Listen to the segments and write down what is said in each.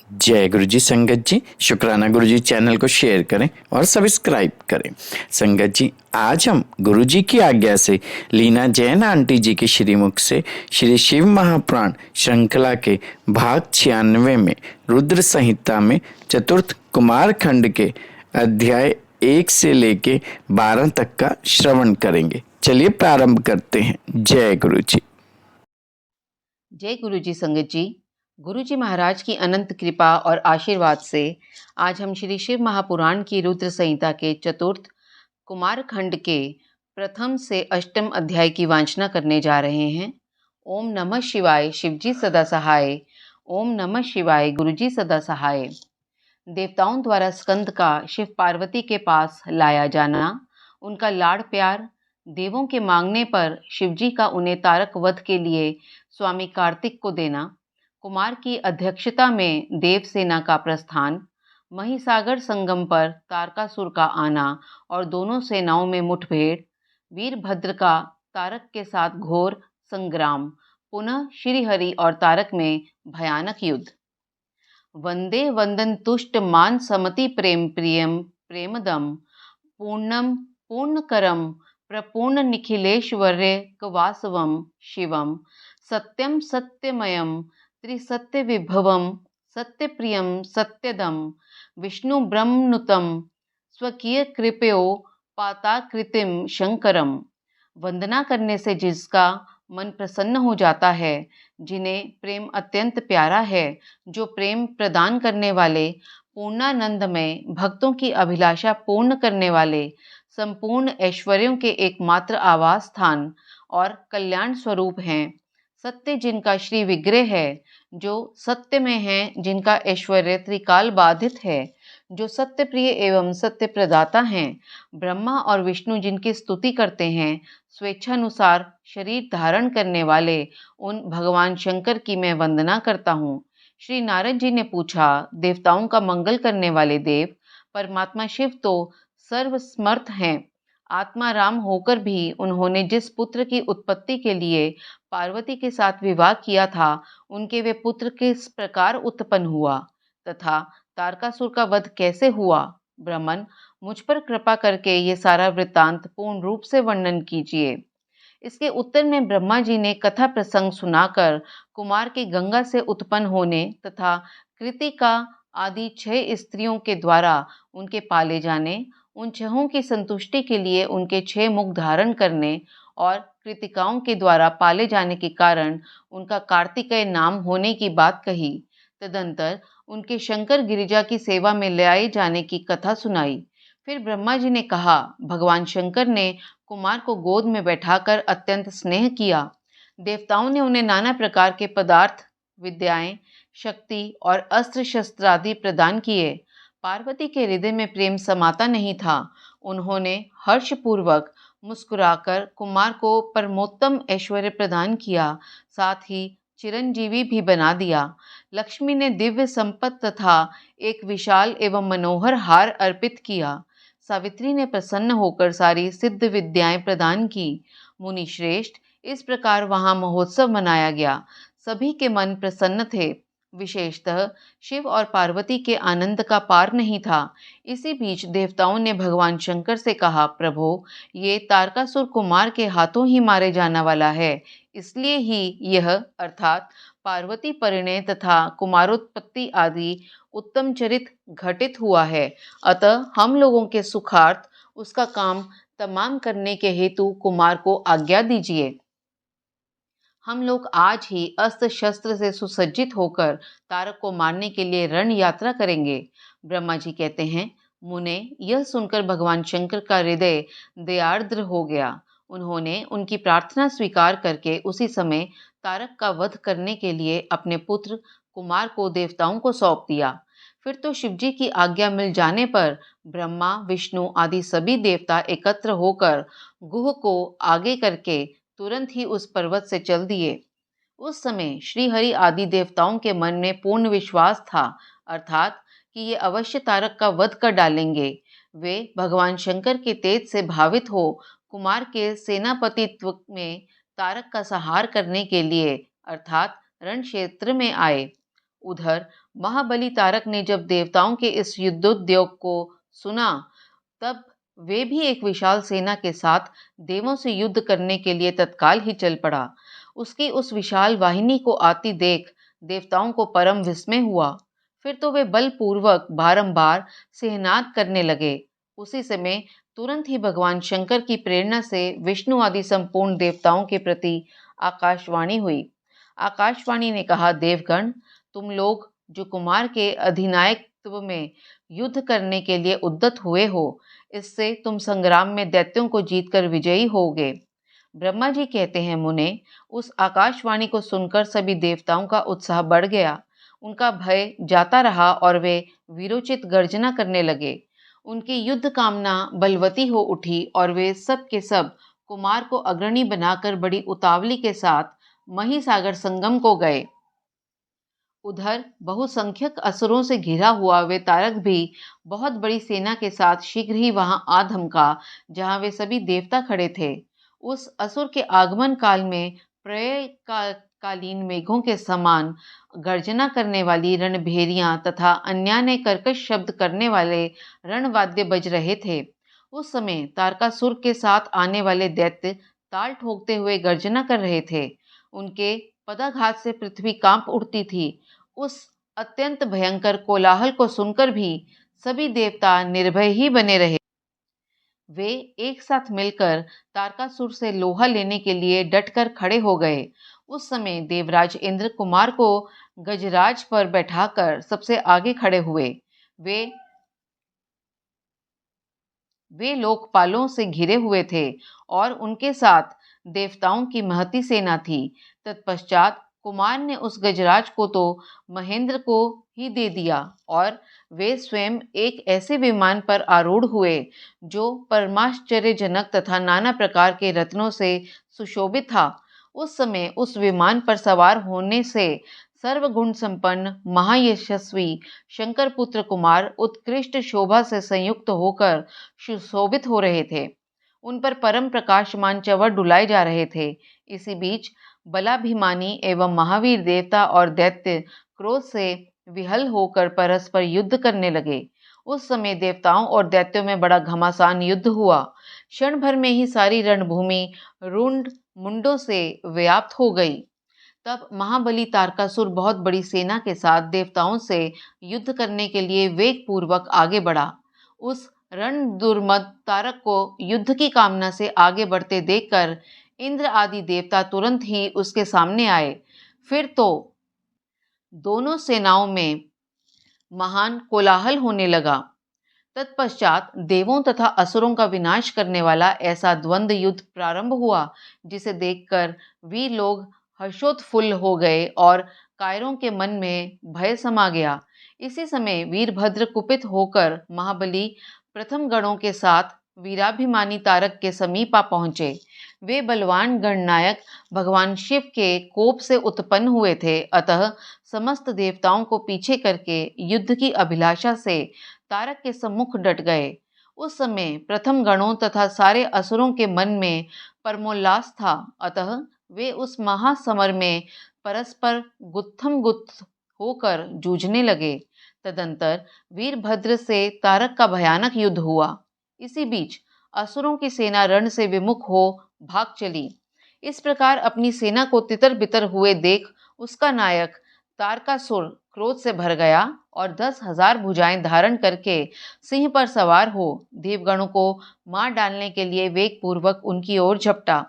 जय गुरु जी। संगत जी, शुक्राना गुरु जी चैनल को शेयर करें और सब्सक्राइब करें। संगत जी, आज हम गुरु जी की आज्ञा से लीना जैन आंटी जी के श्रीमुख से श्री शिव महापुराण श्रृंखला के भाग 96 में रुद्र संहिता में चतुर्थ कुमार खंड के अध्याय 1 से लेके 12 तक का श्रवण करेंगे। चलिए प्रारंभ करते हैं। जय गुरु जी। जय गुरु जी। संगत जी, गुरु जी महाराज की अनंत कृपा और आशीर्वाद से आज हम श्री शिव महापुराण की रुद्र संहिता के चतुर्थ कुमार खंड के प्रथम से अष्टम अध्याय की वांछना करने जा रहे हैं। ओम नमः शिवाय, शिवजी सदा सहाय। ओम नमः शिवाय, गुरु जी सदा सहाय। देवताओं द्वारा स्कंद का शिव पार्वती के पास लाया जाना, उनका लाड़ प्यार, देवों के मांगने पर शिवजी का उन्हें तारक वध के लिए स्वामी कार्तिक को देना, कुमार की अध्यक्षता में देव सेना का प्रस्थान, महिसागर संगम पर तारकासुर का आना और दोनों सेनाओं में मुठभेड़, वीरभद्र का तारक के साथ घोर संग्राम, पुनः श्रीहरि और तारक में भयानक युद्ध। वंदे वंदन तुष्ट मान समति प्रेम प्रियम प्रेमदम पूर्णम पूर्णकरम प्रपूर्ण निखिलेश्वर्य वासवम शिवम सत्यम सत्यमयम त्रिसत्य विभवम सत्यप्रियम सत्यदम विष्णु ब्रह्मनुतम स्वकीय कृपयो पाताकृतिम शंकरम। वंदना करने से जिसका मन प्रसन्न हो जाता है, जिन्हें प्रेम अत्यंत प्यारा है, जो प्रेम प्रदान करने वाले, पूर्णानंद में भक्तों की अभिलाषा पूर्ण करने वाले, संपूर्ण ऐश्वर्यों के एकमात्र आवास स्थान और कल्याण स्वरूप हैं, सत्य जिनका श्री विग्रह है, जो सत्य में है, जिनका ऐश्वर्य त्रिकाल बाधित है, जो सत्य प्रिय एवं सत्य प्रदाता हैं, ब्रह्मा और विष्णु जिनकी स्तुति करते हैं, स्वेच्छानुसार शरीर धारण करने वाले उन भगवान शंकर की मैं वंदना करता हूँ। श्री नारद जी ने पूछा, देवताओं का मंगल करने वाले देव परमात्मा शिव तो सर्वसमर्थ हैं। आत्मा राम होकर भी उन्होंने जिस पुत्र की उत्पत्ति के लिए पार्वती के साथ विवाह किया था, उनके वे पुत्र किस प्रकार उत्पन्न हुआ तथा तारकासुर का वध कैसे हुआ। ब्राह्मण, मुझ पर कृपा करके ये सारा वृत्तांत पूर्ण रूप से वर्णन कीजिए। इसके उत्तर में ब्रह्मा जी ने कथा प्रसंग सुनाकर कुमार के गंगा से उत्पन्न होने तथा कृतिका आदि 6 स्त्रियों के द्वारा उनके पाले जाने, उन 6 की संतुष्टि के लिए उनके 6 मुख धारण करने और कृतिकाओं के द्वारा पाले जाने के कारण उनका कार्तिकेय नाम होने की बात कही। तदंतर उनके शंकर गिरिजा की सेवा में ले आए जाने की कथा सुनाई। फिर ब्रह्मा जी ने कहा, भगवान शंकर ने कुमार को गोद में बैठाकर अत्यंत स्नेह किया। देवताओं ने उन्हें नाना प्रकार के पदार्थ, विद्याएं, शक्ति और अस्त्र शस्त्र आदि प्रदान किए। पार्वती के हृदय में प्रेम समाता नहीं था। उन्होंने हर्षपूर्वक मुस्कुराकर कुमार को परमोत्तम ऐश्वर्य प्रदान किया, साथ ही चिरंजीवी भी बना दिया। लक्ष्मी ने दिव्य संपत्ति तथा एक विशाल एवं मनोहर हार अर्पित किया। सावित्री ने प्रसन्न होकर सारी सिद्ध विद्याएं प्रदान की। मुनि श्रेष्ठ, इस प्रकार वहां महोत्सव मनाया गया। सभी के मन प्रसन्न थे। विशेषतः शिव और पार्वती के आनंद का पार नहीं था। इसी बीच देवताओं ने भगवान शंकर से कहा, प्रभो, ये तारकासुर कुमार के हाथों ही मारे जाने वाला है, इसलिए ही यह अर्थात पार्वती परिणय तथा कुमारोत्पत्ति आदि उत्तम चरित घटित हुआ है। अतः हम लोगों के सुखार्थ उसका काम तमाम करने के हेतु कुमार को आज्ञा दीजिए। हम लोग आज ही अस्त्र शस्त्र से सुसज्जित होकर तारक को मारने के लिए रण यात्रा करेंगे। ब्रह्मा जी कहते हैं, मुने, यह सुनकर भगवान शंकर का हृदय दयार्द्र हो गया। उन्होंने उनकी प्रार्थना स्वीकार करके उसी समय तारक का वध करने के लिए अपने पुत्र कुमार को देवताओं को सौंप दिया। फिर तो शिवजी की आज्ञा मिल जाने पर ब्रह्मा, विष्णु आदि सभी देवता एकत्र होकर गुह को आगे करके तुरंत ही उस पर्वत से चल दिए। उस समय श्री हरि आदि देवताओं के मन में पूर्ण विश्वास था, अर्थात कि ये अवश्य तारक का वध कर डालेंगे। वे भगवान शंकर के तेज से भावित हो कुमार के सेनापतित्व में तारक का संहार करने के लिए अर्थात रण क्षेत्र में आए। उधर महाबली तारक ने जब देवताओं के इस युद्धोद्योग को सुना, तब वे भी एक विशाल सेना के साथ देवों से युद्ध करने के लिए तत्काल ही चल पड़ा। उसकी उस विशाल वाहिनी को आती देख देवताओं को परम विस्मय हुआ। फिर तो वे बलपूर्वक बारंबार सिंहनाद करने लगे। उसी समय तुरंत ही भगवान शंकर की प्रेरणा से विष्णु आदि संपूर्ण देवताओं के प्रति आकाशवाणी हुई। आकाशवाणी ने कहा, देवगण, तुम लोग जो कुमार के अधिनायकत्व में युद्ध करने के लिए उद्यत हुए हो, इससे तुम संग्राम में दैत्यों को जीतकर विजयी होगे। ब्रह्मा जी कहते हैं, मुने, उस आकाशवाणी को सुनकर सभी देवताओं का उत्साह बढ़ गया। उनका भय जाता रहा और वे वीरोचित गर्जना करने लगे। उनकी युद्ध कामना बलवती हो उठी और वे सब के सब कुमार को अग्रणी बनाकर बड़ी उतावली के साथ महिसागर संगम को गए। उधर बहुसंख्यक असुरों से घिरा हुआ वे तारक भी बहुत बड़ी सेना के साथ शीघ्र ही वहां आ धमका, जहां वे सभी देवता खड़े थे। उस असुर के आगमन काल में कालीन मेघों के समान गर्जना करने वाली रणभेरियां तथा अन्य ने कर्कश शब्द करने वाले रणवाद्य बज रहे थे। उस समय तारकासुर के साथ आने वाले दैत्य ताल ठोकते हुए गर्जना कर रहे थे। उनके पदाघात से पृथ्वी कांप उठती थी। उस अत्यंत भयंकर कोलाहल को सुनकर भी सभी देवता निर्भय ही बने रहे। वे एक साथ मिलकर तारकासुर से लोहा लेने के लिए डटकर खड़े हो गए। उस समय देवराज इंद्र कुमार को गजराज पर बैठाकर सबसे आगे खड़े हुए। वे लोकपालों से घिरे हुए थे और उनके साथ देवताओं की महती सेना थी। तत्पश्चात कुमार ने उस गजराज को तो महेंद्र को ही दे दिया और वे स्वयं एक ऐसे विमान पर आरूढ़ हुए जो परमाश्चर्यजनक तथा नाना प्रकार के रत्नों से सुशोभित था। उस समय उस विमान पर सवार होने से सर्वगुण संपन्न महायशस्वी शंकर पुत्र कुमार उत्कृष्ट शोभा से संयुक्त होकर सुशोभित हो रहे थे। उन पर परम प्रकाशमान चंवर डुलाए जा रहे थे। इसी बीच बलाभिमानी एवं महावीर देवता और दैत्य क्रोध से विहल होकर परस्पर युद्ध करने लगे। उस समय देवताओं और दैत्यों में बड़ा घमासान युद्ध हुआ। क्षण भर में ही सारी रणभूमि रुंड मुंडों से व्याप्त हो गई। तब महाबली तारकासुर बहुत बड़ी सेना के साथ देवताओं से युद्ध करने के लिए वेग पूर्वक आगे बढ़ा। उस रण दुर्मद तारक को युद्ध की कामना से आगे बढ़ते देखकर इंद्र आदि देवता तुरंत ही उसके सामने आए। फिर तो दोनों सेनाओं में महान कोलाहल होने लगा। तत्पश्चात देवों तथा असुरों का विनाश करने वाला ऐसा द्वंद्व युद्ध प्रारंभ हुआ, जिसे देखकर वीर लोग हर्षोत्फुल्ल हो गए और कायरों के मन में भय समा गया। इसी समय वीरभद्र कुपित होकर महाबली प्रथम गणों के साथ वीराभिमानी तारक के समीप आ पहुंचे। वे बलवान गणनायक भगवान शिव के कोप से उत्पन्न हुए थे, अतः समस्त देवताओं को पीछे करके युद्ध की अभिलाषा से तारक के सम्मुख डट गए। उस समय प्रथम गणों तथा सारे असुरों के मन में परमोल्लास था, अतः वे उस महासमर में परस्पर गुत्थम गुत्थ होकर जूझने लगे। तदंतर वीरभद्र से तारक का भयानक युद्ध हुआ। इसी बीच असुरों की सेना रण से विमुख हो भाग चली। इस प्रकार अपनी सेना को तितर बितर हुए देख उसका नायक तारकासुर क्रोध से भर गया और 10,000 भुजाएं धारण करके सिंह पर सवार हो देवगणों को मार डालने के लिए वेग पूर्वक उनकी ओर झपटा।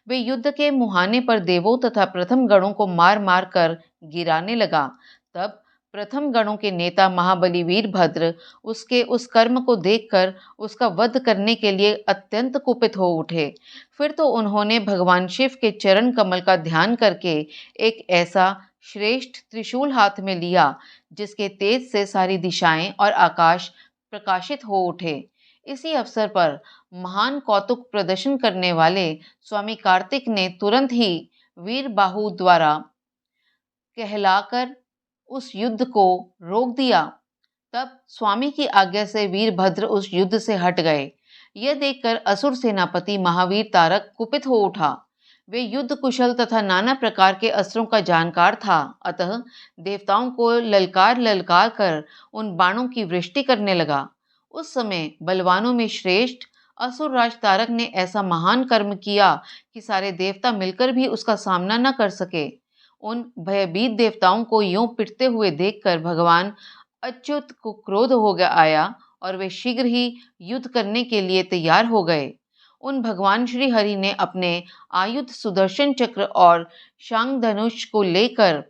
वे युद्ध के मुहाने पर देवों तथा प्रथम गणों को मार मार कर गिराने लगा। तब प्रथम गणों के नेता महाबली वीरभद्र उसके उस कर्म को देखकर उसका वध करने के लिए अत्यंत कुपित हो उठे। फिर तो उन्होंने भगवान शिव के चरण कमल का ध्यान करके एक ऐसा श्रेष्ठ त्रिशूल हाथ में लिया जिसके तेज से सारी दिशाएं और आकाश प्रकाशित हो उठे। इसी अवसर पर महान कौतुक प्रदर्शन करने वाले स्वामी कार्तिक ने तुरंत ही वीर बाहु द्वारा कहलाकर उस युद्ध को रोक दिया। तब स्वामी की आज्ञा से वीरभद्र उस युद्ध से हट गए। यह देखकर असुर सेनापति महावीर तारक कुपित हो उठा। वे युद्ध कुशल तथा नाना प्रकार के अस्त्रों का जानकार था, अतः देवताओं को ललकार ललकार कर उन बाणों की वृष्टि करने लगा। उस समय बलवानों में श्रेष्ठ असुर राज तारक ने ऐसा महान कर्म किया कि सारे देवता मिलकर भी उसका सामना न कर सके। उन भयभीत देवताओं को यूं पिटते हुए देखकर भगवान अच्युत को क्रोध हो गया आया और वे शीघ्र ही युद्ध करने के लिए तैयार हो गए। उन भगवान श्री हरि ने अपने आयुध सुदर्शन चक्र और शांग धनुष को लेकर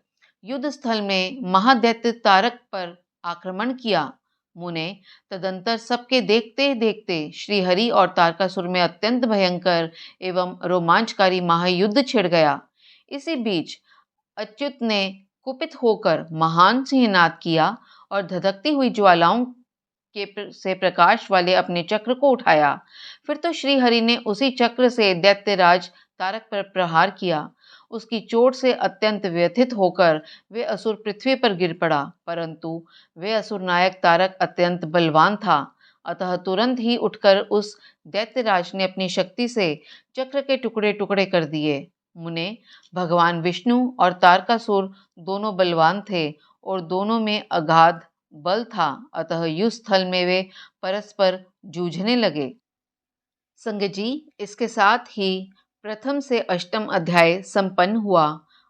युद्ध स्थल में महादैत्य तारक पर आक्रमण किया। मुने, तदंतर सबके देखते देखते श्री हरि और तारकासुर में अत्यंत भयंकर एवं रोमांचकारी महायुद्ध छिड़ गया। इसी बीच अच्युत ने कुपित होकर महान सिंहनाद किया और धधकती हुई ज्वालाओं से प्रकाश वाले अपने चक्र को उठाया। फिर तो श्री हरि ने उसी चक्र से दैत्यराज तारक पर प्रहार किया। उसकी चोट से अत्यंत व्यथित होकर वे असुर पृथ्वी पर गिर पड़ा, परंतु वे असुर नायक तारक अत्यंत बलवान था, अतः तुरंत ही उठकर उस दैत्यराज ने अपनी शक्ति से चक्र के टुकड़े टुकड़े कर दिए। मुने, भगवान विष्णु और तारकासुर दोनों बलवान थे और दोनों में अगाध बल था, अतः युद्ध स्थल में वे परस्पर जूझने लगे। संगत जी, इसके साथ ही प्रथम से अष्टम अध्याय संपन्न हुआ।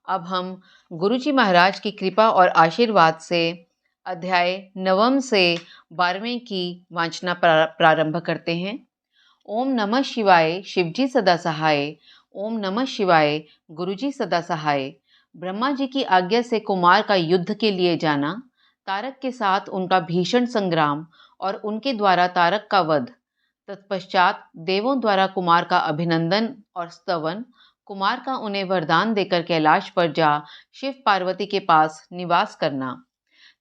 अब हम गुरुजी महाराज की कृपा और आशीर्वाद से अध्याय 9 से 12वें की वांचना प्रारंभ करते हैं। ओम नमः शिवाय, शिवजी सदा सहाय। ओम नमः शिवाय, गुरुजी सदा सहाय। ब्रह्मा जी की आज्ञा से कुमार का युद्ध के लिए जाना, तारक के साथ उनका भीषण संग्राम और उनके द्वारा तारक का वध, तत्पश्चात देवों द्वारा कुमार का अभिनंदन और स्तवन, कुमार का उन्हें वरदान देकर कैलाश पर जा शिव पार्वती के पास निवास करना।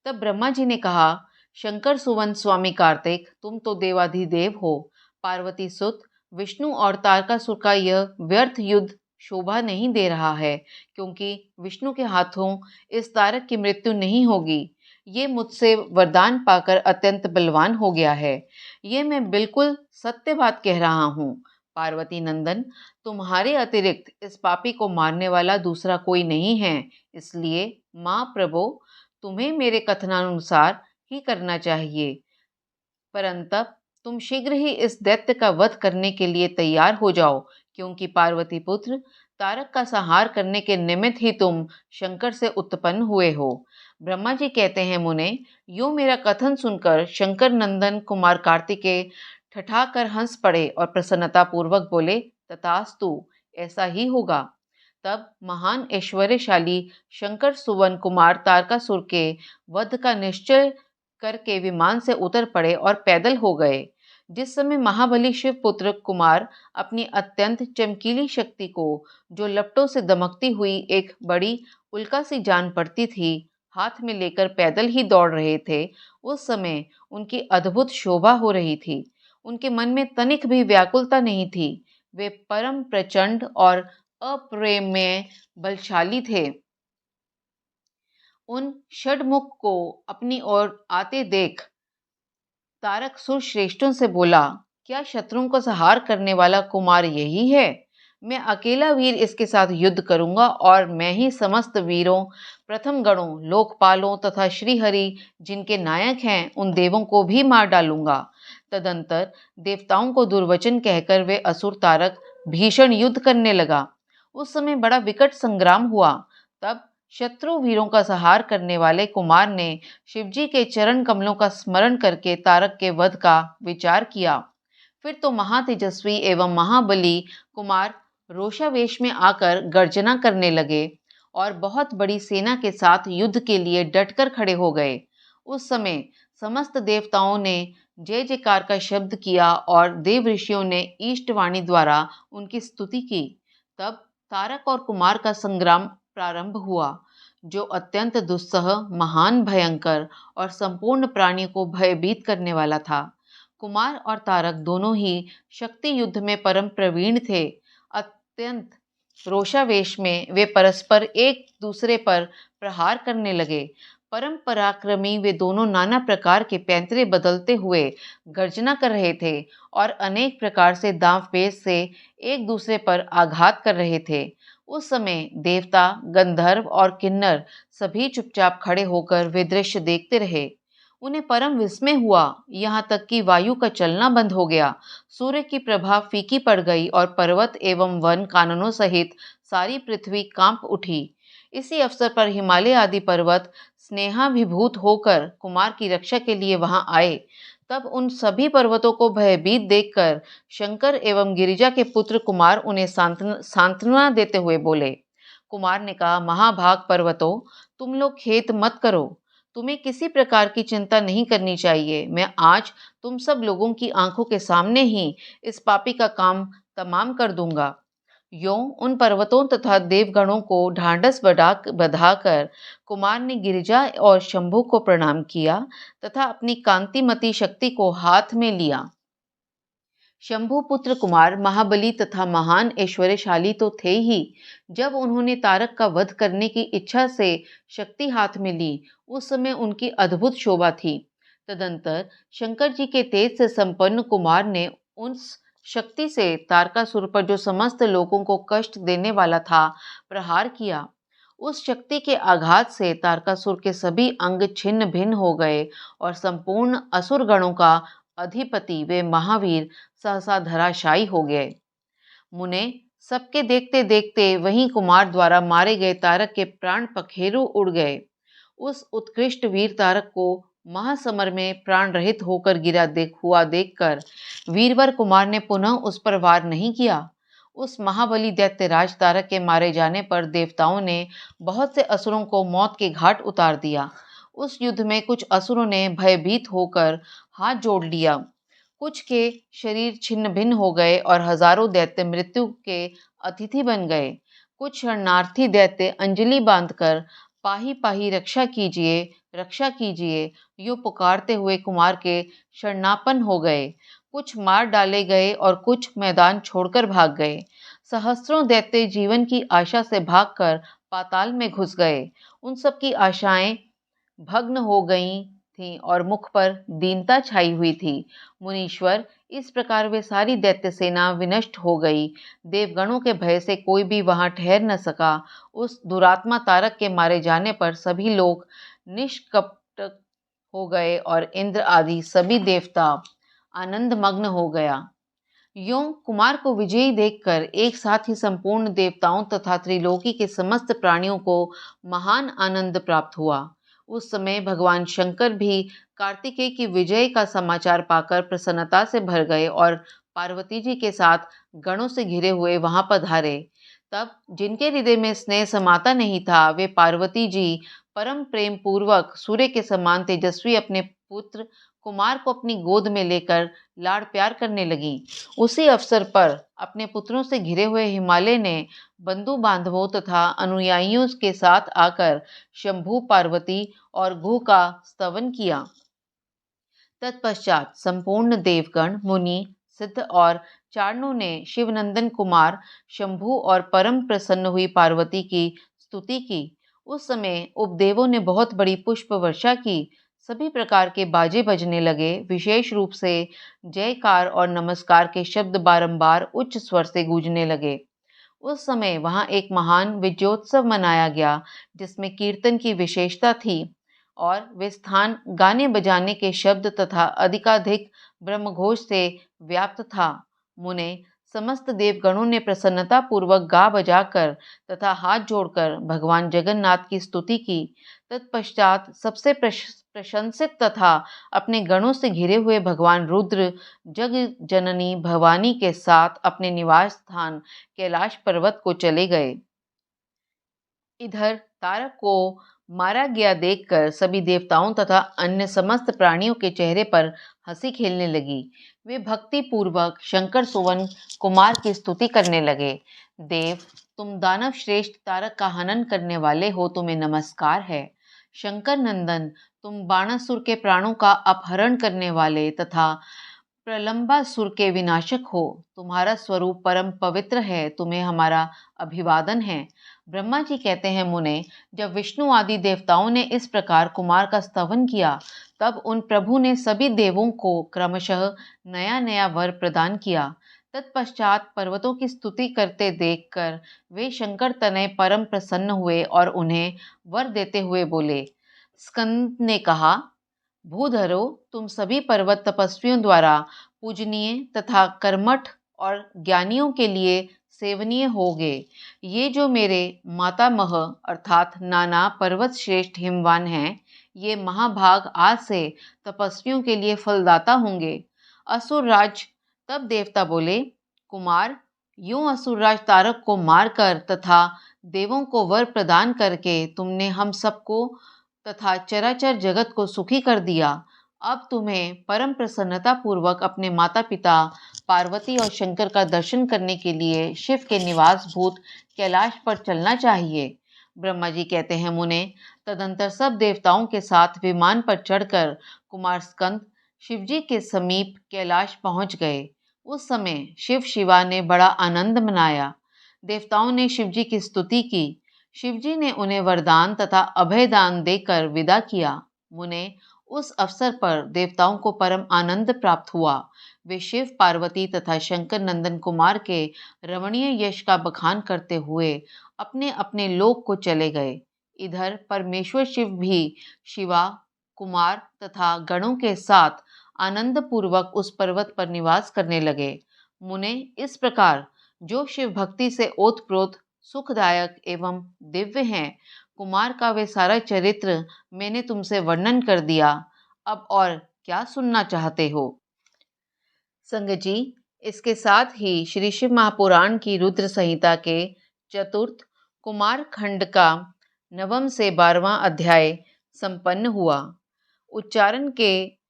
तब ब्रह्मा जी ने कहा, शंकर सुवन स्वामी कार्तिक, तुम तो देवाधिदेव हो। पार्वती सुत विष्णु और तारकासुर का यह व्यर्थ युद्ध शोभा नहीं दे रहा है, क्योंकि विष्णु के हाथों इस तारक की मृत्यु नहीं होगी। ये मुझसे वरदान पाकर अत्यंत बलवान हो गया है। ये मैं बिल्कुल सत्य बात कह रहा हूँ। पार्वती नंदन, तुम्हारे अतिरिक्त इस पापी को मारने वाला दूसरा कोई नहीं है, इसलिए माँ प्रभो, तुम्हें मेरे कथनानुसार ही करना चाहिए। परंतप तुम शीघ्र ही इस दैत्य का वध करने के लिए तैयार हो जाओ, क्योंकि पार्वती पुत्र तारक का संहार करने के निमित्त ही तुम शंकर से उत्पन्न हुए हो। ब्रह्मा जी कहते हैं, मुने, यूं मेरा कथन सुनकर शंकर नंदन कुमार कार्तिकेय ठठाकर हंस पड़े और प्रसन्नता पूर्वक बोले, तथास्तु, ऐसा ही होगा। तब महान ऐश्वर्यशाली शंकर सुवन कुमार तारकासुर के वध का निश्चय करके विमान से उतर पड़े और पैदल हो गए। जिस समय महाबली शिव पुत्र कुमार अपनी अत्यंत चमकीली शक्ति को, जो लपटों से दमकती हुई एक बड़ी उल्का सी जान पड़ती थी, हाथ में लेकर पैदल ही दौड़ रहे थे, उस समय उनकी अद्भुत शोभा हो रही थी। उनके मन में तनिक भी व्याकुलता नहीं थी। वे परम प्रचंड और अप्रमेय बलशाली थे। उन षडमुख को अपनी ओर आते देख तारक सुर श्रेष्ठों से बोला, क्या शत्रुओं को संहार करने वाला कुमार यही है? मैं अकेला वीर इसके साथ युद्ध करूंगा और मैं ही समस्त वीरों, प्रथम गणों, लोकपालों तथा श्रीहरि जिनके नायक हैं, उन देवों को भी मार डालूंगा। तदंतर देवताओं को दुर्वचन कहकर वे असुर तारक भीषण युद्ध करने लगा। उस समय बड़ा विकट संग्राम हुआ। तब शत्रु वीरों का संहार करने वाले कुमार ने शिवजी के चरण कमलों का स्मरण करके तारक के वध का विचार किया। फिर तो महातेजस्वी एवं महाबली कुमार रोषावेश में आकर गर्जना करने लगे और बहुत बड़ी सेना के साथ युद्ध के लिए डटकर खड़े हो गए। उस समय समस्त देवताओं ने जय जयकार का शब्द किया और देव ऋषियों ने ईष्टवाणी द्वारा उनकी स्तुति की। तब तारक और कुमार का संग्राम प्रारंभ हुआ, जो अत्यंत दुस्सह, महान, भयंकर और संपूर्ण प्राणियों को भयभीत करने वाला था। कुमार और तारक दोनों ही शक्ति युद्ध में परम प्रवीण थे। अत्यंत रोषावेश में वे परस्पर एक दूसरे पर प्रहार करने लगे। परम पराक्रमी वे दोनों नाना प्रकार के पैंतरे बदलते हुए गर्जना कर रहे थे और अनेक प्रकार से दांव पेच से एक दूसरे पर आघात कर रहे थे। उस समय देवता, गंधर्व और किन्नर सभी चुपचाप खड़े होकर वे दृश्य देखते रहे। उन्हें परम विस्मय हुआ, यहाँ तक कि वायु का चलना बंद हो गया, सूर्य की प्रभा फीकी पड़ गई और पर्वत एवं वन काननों सहित सारी पृथ्वी कांप उठी। इसी अवसर पर हिमालय आदि पर्वत स्नेहाभिभूत होकर कुमार की रक्षा के लिए वहां आए। तब उन सभी पर्वतों को भयभीत देखकर शंकर एवं गिरिजा के पुत्र कुमार उन्हें सांत्वना देते हुए बोले। कुमार ने कहा, महाभाग पर्वतों, तुम लोग खेद मत करो, तुम्हें किसी प्रकार की चिंता नहीं करनी चाहिए। मैं आज तुम सब लोगों की आंखों के सामने ही इस पापी का काम तमाम कर दूंगा। यों उन पर्वतों तथा देवगणों को ढांढस बधाकर कुमार ने गिरिजा और शंभु को प्रणाम किया तथा अपनी कांतिमती शक्ति को हाथ में लिया। शंभु पुत्र कुमार महाबली तथा महान ऐश्वर्यशाली तो थे ही, जब उन्होंने तारक का वध करने की इच्छा से शक्ति हाथ में ली, उस समय उनकी अद्भुत शोभा थी। तदंतर शंकर जी के तेज से संपन्न कुमार ने उस शक्ति से तारकासुर पर, जो समस्त लोगों को कष्ट देने वाला था, प्रहार किया। उस शक्ति के आघात से तारकासुर के सभी अंग छिन्न भिन्न हो गए और संपूर्ण असुर गणों का अधिपति वे महावीर सहसा धराशायी हो गए। मुने, सबके देखते देखते वहीं कुमार द्वारा मारे गए तारक के प्राण पखेरु उड़ गए। उस उत्कृष्ट वीर तारक को महासमर में प्राण रहित होकर गिरा हुआ देखकर वीरवर कुमार ने पुनः उस पर वार नहीं किया। उस महाबली दैत्यराज तारक के मारे जाने पर देवताओं ने बहुत से असुरों को मौत के घाट उतार दिया। उस युद्ध में कुछ असुरों ने भयभीत होकर हाथ जोड़ लिया, कुछ के शरीर छिन्न भिन्न हो गए और हजारों दैत्य मृत्यु के अतिथि बन गए। कुछ शरणार्थी दैत्य अंजलि बांधकर पाही पाही रक्षा कीजिए यूं पुकारते हुए कुमार के शरणापन्न हो गए। कुछ मार डाले गए और कुछ मैदान छोड़कर भाग गए। सहस्त्रों दैत्य जीवन की आशा से भागकर पाताल में घुस गए। उन सब की आशाएं भग्न हो गई थीं और मुख पर दीनता छाई हुई थी। मुनीश्वर, इस प्रकार वे सारी दैत्य सेना विनष्ट हो गई। देवगणों के भय से कोई भी वहां ठहर न सका। उस दुरात्मा तारक के मारे जाने पर सभी लोग निष्कपट हो गए और इंद्र आदि सभी देवता आनंद मग्न हो गया। यों कुमार को विजयी देखकर एक साथ ही संपूर्ण देवताओं तथा त्रिलोकी के समस्त प्राणियों को महान आनंद प्राप्त हुआ। उस समय भगवान शंकर भी कार्तिकेय की विजय का समाचार पाकर प्रसन्नता से भर गए और पार्वती जी के साथ गणों से घिरे हुए वहां पधारे। तब जिनके हृदय में स्नेह समाता नहीं था, वे पार्वती जी परम प्रेम पूर्वक सूर्य के समान तेजस्वी अपने पुत्र कुमार को अपनी गोद में लेकर लाड़ प्यार करने लगी। उसी अवसर पर अपने पुत्रों से घिरे हुए हिमालय ने बंधु बांधवों तथा अनुयायियों के साथ आकर शंभु, पार्वती और गुह का स्तवन किया। तत्पश्चात संपूर्ण देवगण, मुनि, सिद्ध और चारणों ने शिवनंदन कुमार शंभु और परम प्रसन्न हुई पार्वती की स्तुति की। उस समय उपदेवों ने बहुत बड़ी पुष्प वर्षा की। सभी प्रकार के बाजे बजने लगे। विशेष रूप से जयकार और नमस्कार के शब्द बारंबार उच्च स्वर से गूंजने लगे। उस समय वहां एक महान विजयोत्सव मनाया गया, जिसमें कीर्तन की विशेषता थी और वे स्थान गाने बजाने के शब्द तथा अधिकाधिक ब्रह्मघोष से व्याप्त था। मुने, समस्त देवगणों ने प्रसन्नता पूर्वक गा बजाकर तथा हाथ जोड़कर भगवान जगन्नाथ की स्तुति की। तत्पश्चात सबसे प्रशंसित तथा अपने गणों से घिरे हुए भगवान रुद्र जग जननी भवानी के साथ अपने निवास स्थान कैलाश पर्वत को चले गए। इधर तारक को मारा गया देखकर सभी देवताओं तथा अन्य समस्त प्राणियों के चेहरे पर हंसी खेलने लगी। वे भक्ति पूर्वक शंकर सुवन कुमार की स्तुति करने लगे। देव, तुम दानव श्रेष्ठ तारक का हनन करने वाले हो, तुम्हें नमस्कार है। शंकर नंदन, तुम बाणासुर के प्राणों का अपहरण करने वाले तथा प्रलंबासुर के विनाशक हो। तुम्हारा स्वरूप परम पवित्र है, तुम्हें हमारा अभिवादन है। ब्रह्मा जी कहते हैं, मुने, जब विष्णु आदि देवताओं ने इस प्रकार कुमार का स्तवन किया, तब उन प्रभु ने सभी देवों को क्रमशः नया नया वर प्रदान किया। तत्पश्चात पर्वतों की स्तुति करते देखकर वे शंकर तनय परम प्रसन्न हुए और उन्हें वर देते हुए बोले। स्कंद ने कहा, भूधरो, तुम सभी पर्वत तपस्वियों द्वारा पूजनीय तथा कर्मठ और ज्ञानियों के लिए सेवनीय होगे। ये जो मेरे मातामह अर्थात नाना पर्वत श्रेष्ठ हिमवान हैं, ये महाभाग आज से तपस्वियों के लिए फलदाता होंगे। असुरराज तब देवता बोले, कुमार, यूं असुरराज तारक को मारकर तथा देवों को वर प्रदान करके तुमने हम सबको तथा चराचर जगत को सुखी कर दिया। अब तुम्हें परम प्रसन्नता पूर्वक अपने माता पिता पार्वती और शंकर का दर्शन करने के लिए शिव के निवास भूत कैलाश पर चलना चाहिए। ब्रह्मा जी कहते हैं, मुने, तदंतर सब देवताओं के साथ विमान पर चढ़कर कुमार स्कंद शिवजी के समीप कैलाश पहुंच गए। उस समय शिव शिवा ने बड़ा आनंद मनाया। देवताओं ने शिवजी की स्तुति की। शिवजी ने उन्हें वरदान तथा अभयदान देकर विदा किया। मुने, उस अवसर पर देवताओं को परम आनंद प्राप्त हुआ। वे शिव, पार्वती तथा शंकर नंदन कुमार के रमणीय यश का बखान करते हुए अपने अपने लोक को चले गए। इधर परमेश्वर शिव भी शिवा, कुमार तथा गणों के साथ आनंद पूर्वक उस पर्वत पर निवास करने लगे। मुने, इस प्रकार जो शिव भक्ति से ओतप्रोत सुखदायक एवं दिव्य हैं, कुमार का वे सारा चरित्र मैंने तुमसे वर्णन कर दिया। अब और क्या सुनना चाहते हो? संगत जी, इसके साथ ही श्री शिव महापुराण की रुद्र संहिता के चतुर्थ कुमार खंड का 9 से 12वां अध्याय संपन्न हुआ। उच्चारण के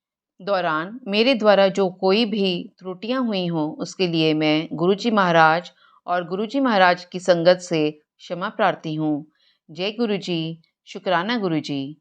दौरान मेरे द्वारा जो कोई भी त्रुटियां हुई हों, उसके लिए मैं गुरुजी महाराज और गुरुजी महाराज की संगत से क्षमा प्रार्थी हूँ। जय गुरुजी, शुक्राना गुरुजी।